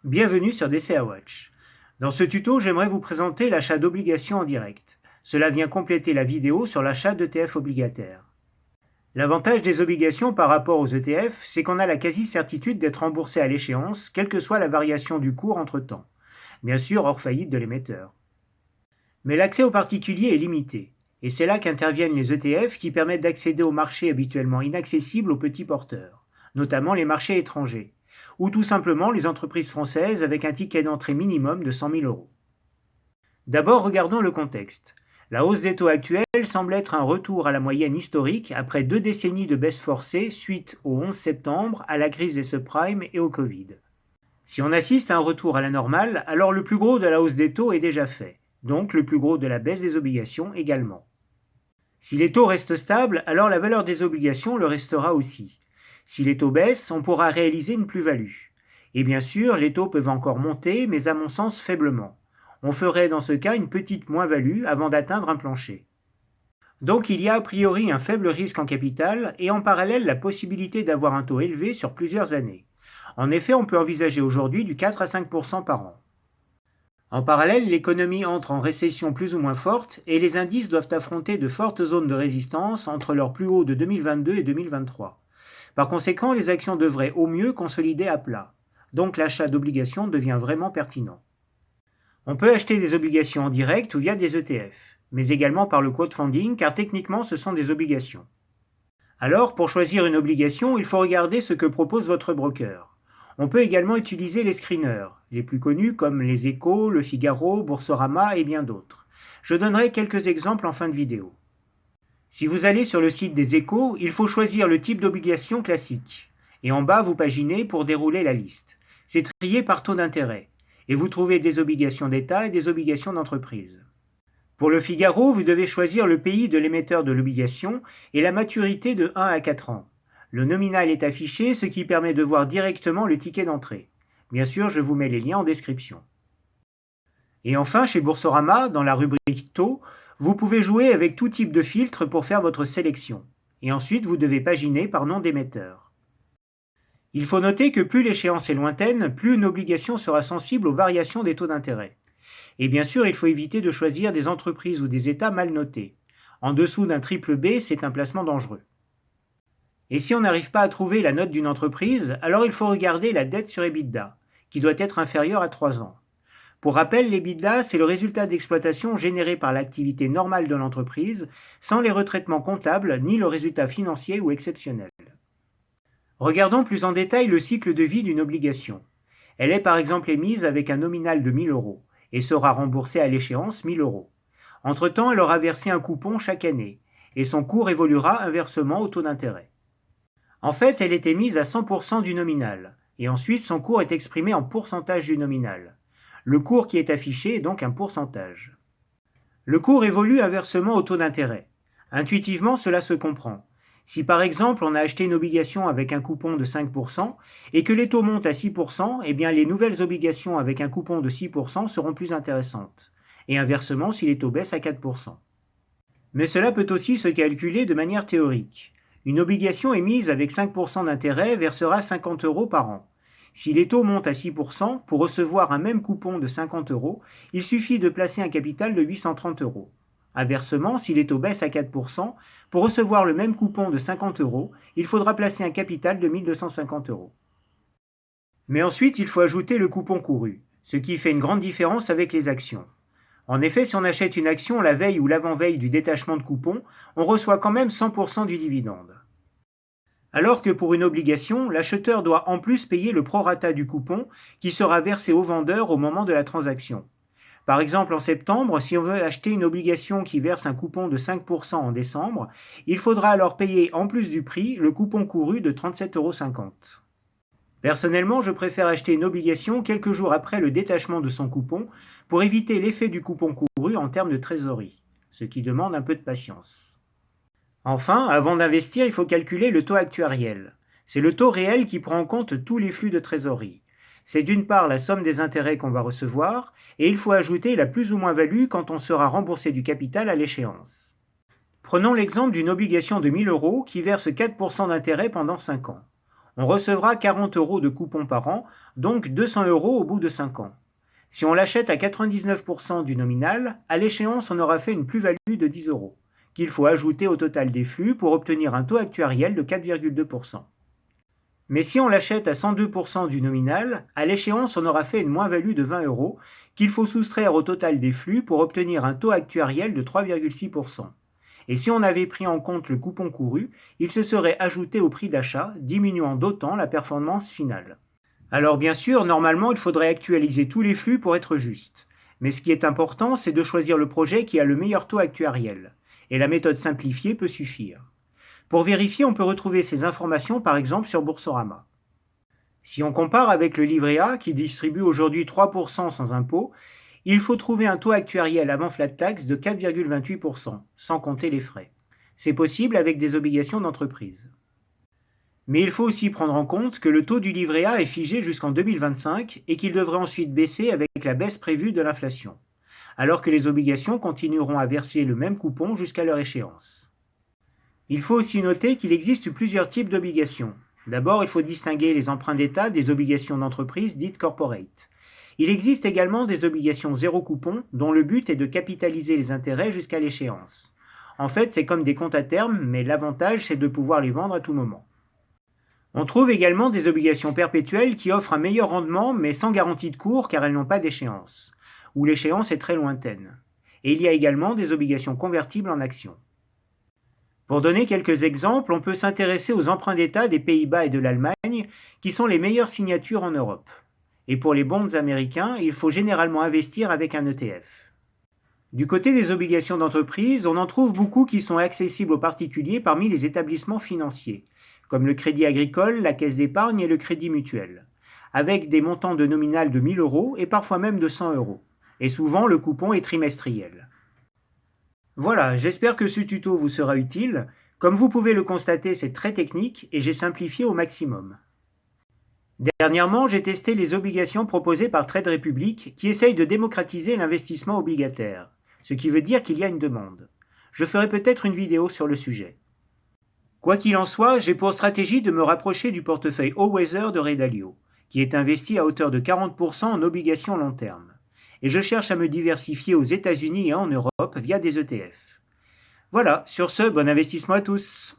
Bienvenue sur DCA Watch. Dans ce tuto, j'aimerais vous présenter l'achat d'obligations en direct. Cela vient compléter la vidéo sur l'achat d'ETF obligataires. L'avantage des obligations par rapport aux ETF, c'est qu'on a la quasi-certitude d'être remboursé à l'échéance, quelle que soit la variation du cours entre-temps. Bien sûr, hors faillite de l'émetteur. Mais l'accès aux particuliers est limité. Et c'est là qu'interviennent les ETF qui permettent d'accéder aux marchés habituellement inaccessibles aux petits porteurs, notamment les marchés étrangers, ou tout simplement les entreprises françaises avec un ticket d'entrée minimum de 100 000 euros. D'abord, regardons le contexte. La hausse des taux actuels semble être un retour à la moyenne historique après 2 décennies de baisse forcée suite au 11 septembre, à la crise des subprimes et au Covid. Si on assiste à un retour à la normale, alors le plus gros de la hausse des taux est déjà fait, donc le plus gros de la baisse des obligations également. Si les taux restent stables, alors la valeur des obligations le restera aussi. Si les taux baissent, on pourra réaliser une plus-value. Et bien sûr, les taux peuvent encore monter, mais à mon sens faiblement. On ferait dans ce cas une petite moins-value avant d'atteindre un plancher. Donc il y a a priori un faible risque en capital et en parallèle la possibilité d'avoir un taux élevé sur plusieurs années. En effet, on peut envisager aujourd'hui du 4 à 5% par an. En parallèle, l'économie entre en récession plus ou moins forte et les indices doivent affronter de fortes zones de résistance entre leur plus haut de 2022 et 2023. Par conséquent, les actions devraient au mieux consolider à plat. Donc l'achat d'obligations devient vraiment pertinent. On peut acheter des obligations en direct ou via des ETF, mais également par le crowdfunding car techniquement ce sont des obligations. Alors, pour choisir une obligation, il faut regarder ce que propose votre broker. On peut également utiliser les screeners, les plus connus comme les Échos, Le Figaro, Boursorama et bien d'autres. Je donnerai quelques exemples en fin de vidéo. Si vous allez sur le site des Échos, il faut choisir le type d'obligation classique. Et en bas, vous paginez pour dérouler la liste. C'est trié par taux d'intérêt. Et vous trouvez des obligations d'État et des obligations d'entreprise. Pour Le Figaro, vous devez choisir le pays de l'émetteur de l'obligation et la maturité de 1 à 4 ans. Le nominal est affiché, ce qui permet de voir directement le ticket d'entrée. Bien sûr, je vous mets les liens en description. Et enfin, chez Boursorama, dans la rubrique taux, vous pouvez jouer avec tout type de filtre pour faire votre sélection. Et ensuite, vous devez paginer par nom d'émetteur. Il faut noter que plus l'échéance est lointaine, plus une obligation sera sensible aux variations des taux d'intérêt. Et bien sûr, il faut éviter de choisir des entreprises ou des États mal notés. En dessous d'un triple B, c'est un placement dangereux. Et si on n'arrive pas à trouver la note d'une entreprise, alors il faut regarder la dette sur EBITDA, qui doit être inférieure à 3 ans. Pour rappel, l'EBITDA, c'est le résultat d'exploitation généré par l'activité normale de l'entreprise, sans les retraitements comptables ni le résultat financier ou exceptionnel. Regardons plus en détail le cycle de vie d'une obligation. Elle est par exemple émise avec un nominal de 1 000 euros et sera remboursée à l'échéance 1 000 euros. Entre-temps, elle aura versé un coupon chaque année et son cours évoluera inversement au taux d'intérêt. En fait, elle est émise à 100% du nominal et ensuite son cours est exprimé en pourcentage du nominal. Le cours qui est affiché est donc un pourcentage. Le cours évolue inversement au taux d'intérêt. Intuitivement, cela se comprend. Si par exemple on a acheté une obligation avec un coupon de 5% et que les taux montent à 6%, eh bien les nouvelles obligations avec un coupon de 6% seront plus intéressantes. Et inversement si les taux baissent à 4%. Mais cela peut aussi se calculer de manière théorique. Une obligation émise avec 5% d'intérêt versera 50 euros par an. Si les taux montent à 6%, pour recevoir un même coupon de 50 euros, il suffit de placer un capital de 830 euros. Inversement, si les taux baissent à 4%, pour recevoir le même coupon de 50 euros, il faudra placer un capital de 1250 euros. Mais ensuite, il faut ajouter le coupon couru, ce qui fait une grande différence avec les actions. En effet, si on achète une action la veille ou l'avant-veille du détachement de coupon, on reçoit quand même 100% du dividende. Alors que pour une obligation, l'acheteur doit en plus payer le prorata du coupon qui sera versé au vendeur au moment de la transaction. Par exemple, en septembre, si on veut acheter une obligation qui verse un coupon de 5% en décembre, il faudra alors payer en plus du prix le coupon couru de 37,50 euros. Personnellement, je préfère acheter une obligation quelques jours après le détachement de son coupon pour éviter l'effet du coupon couru en termes de trésorerie, ce qui demande un peu de patience. Enfin, avant d'investir, il faut calculer le taux actuariel. C'est le taux réel qui prend en compte tous les flux de trésorerie. C'est d'une part la somme des intérêts qu'on va recevoir, et il faut ajouter la plus ou moins value quand on sera remboursé du capital à l'échéance. Prenons l'exemple d'une obligation de 1 000 euros qui verse 4% d'intérêt pendant 5 ans. On recevra 40 € de coupons par an, donc 200 € au bout de 5 ans. Si on l'achète à 99% du nominal, à l'échéance on aura fait une plus-value de 10 €, qu'il faut ajouter au total des flux pour obtenir un taux actuariel de 4,2%. Mais si on l'achète à 102% du nominal, à l'échéance on aura fait une moins-value de 20 € qu'il faut soustraire au total des flux pour obtenir un taux actuariel de 3,6%. Et si on avait pris en compte le coupon couru, il se serait ajouté au prix d'achat, diminuant d'autant la performance finale. Alors bien sûr, normalement il faudrait actualiser tous les flux pour être juste. Mais ce qui est important, c'est de choisir le projet qui a le meilleur taux actuariel. Et la méthode simplifiée peut suffire. Pour vérifier, on peut retrouver ces informations par exemple sur Boursorama. Si on compare avec le livret A qui distribue aujourd'hui 3% sans impôt, il faut trouver un taux actuariel avant flat tax de 4,28%, sans compter les frais. C'est possible avec des obligations d'entreprise. Mais il faut aussi prendre en compte que le taux du livret A est figé jusqu'en 2025 et qu'il devrait ensuite baisser avec la baisse prévue de l'inflation, alors que les obligations continueront à verser le même coupon jusqu'à leur échéance. Il faut aussi noter qu'il existe plusieurs types d'obligations. D'abord, il faut distinguer les emprunts d'État des obligations d'entreprise dites corporate. Il existe également des obligations zéro coupon dont le but est de capitaliser les intérêts jusqu'à l'échéance. En fait, c'est comme des comptes à terme, mais l'avantage c'est de pouvoir les vendre à tout moment. On trouve également des obligations perpétuelles qui offrent un meilleur rendement mais sans garantie de cours car elles n'ont pas d'échéance, ou l'échéance est très lointaine. Et il y a également des obligations convertibles en actions. Pour donner quelques exemples, on peut s'intéresser aux emprunts d'État des Pays-Bas et de l'Allemagne, qui sont les meilleures signatures en Europe. Et pour les bonds américains, il faut généralement investir avec un ETF. Du côté des obligations d'entreprise, on en trouve beaucoup qui sont accessibles aux particuliers parmi les établissements financiers, comme le Crédit Agricole, la Caisse d'épargne et le Crédit Mutuel, avec des montants de nominal de 1 000 € et parfois même de 100 €. Et souvent, le coupon est trimestriel. Voilà, j'espère que ce tuto vous sera utile. Comme vous pouvez le constater, c'est très technique et j'ai simplifié au maximum. Dernièrement, j'ai testé les obligations proposées par Trade Republic qui essayent de démocratiser l'investissement obligataire, ce qui veut dire qu'il y a une demande. Je ferai peut-être une vidéo sur le sujet. Quoi qu'il en soit, j'ai pour stratégie de me rapprocher du portefeuille All Weather de Ray Dalio, qui est investi à hauteur de 40% en obligations long terme. Et je cherche à me diversifier aux États-Unis et en Europe via des ETF. Voilà, sur ce, bon investissement à tous!